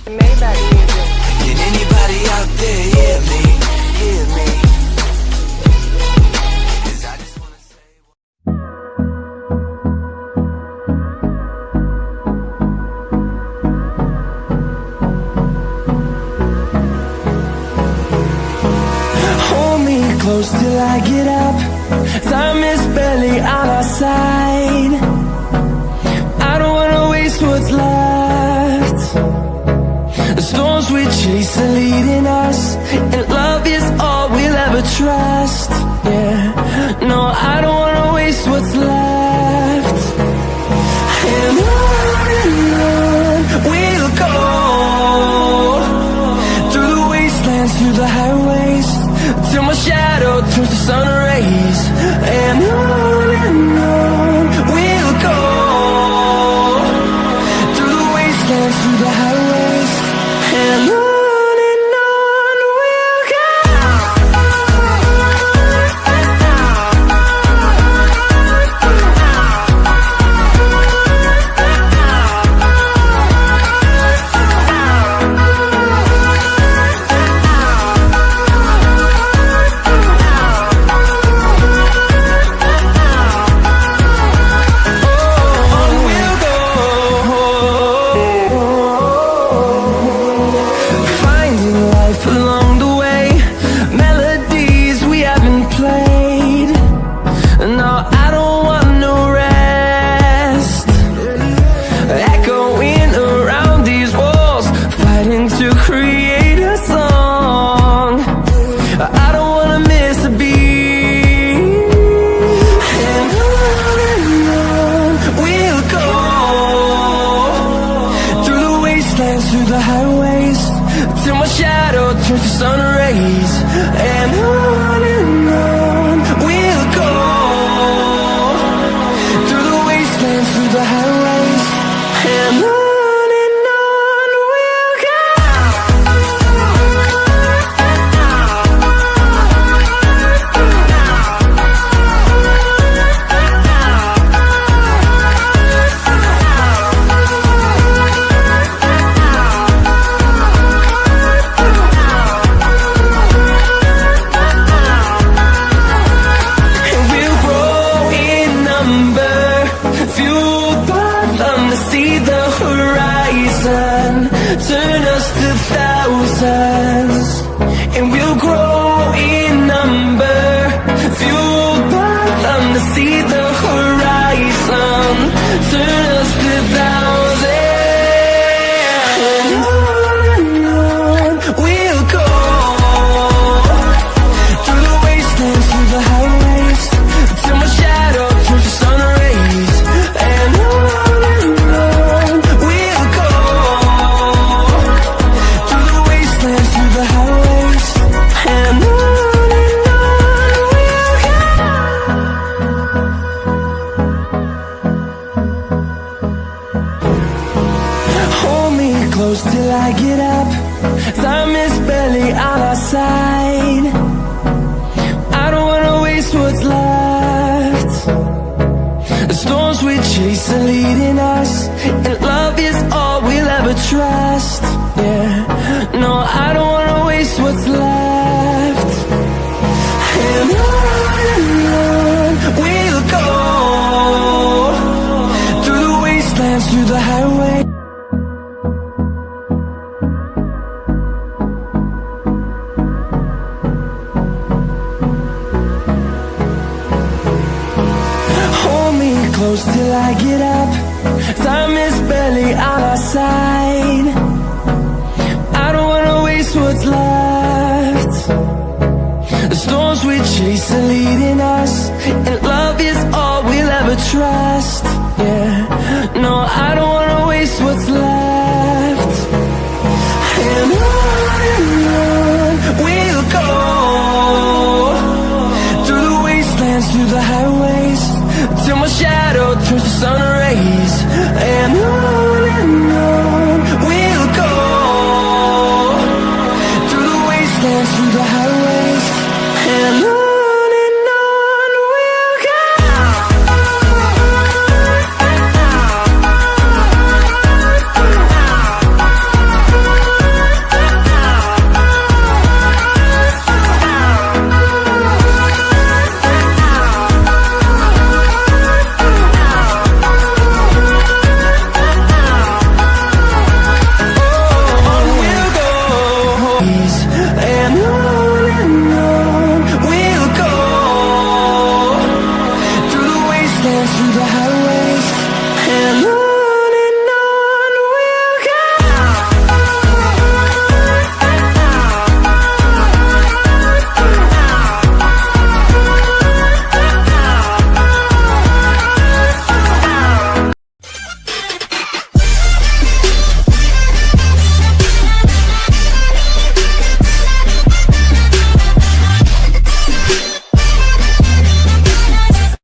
Maybach music. Can anybody out there hear me? Hear me? 'Cause I just wanna say hold me close till I get up. Time is barely on our side. I don't wanna waste what's left. The storms we chase are leading us, and love is all we'll ever trust. Yeah, no, I don't wanna waste what's left. And on we'll go, through the wastelands, through the highways, till my shadow turns to sun rays. And on we'll go, through the wastelands, through the highways, and on we'll go. Through the highways, till my shadow turns to sun rays. And on we'll go, through the wastelands, through the highways, and on we'll go. Turn us to thousands, and we'll grow in number, fueled by them to see the horizon. Turn us to thousands, and on we'll go, through the wastelands, through the highways, till my shadow turns to sun rays. And on we'll go, through the highways, and on we'll go. Hold me close till I get up. Time is barely on our side. I don't wanna waste what's left. The storms we chase are leading us, and love is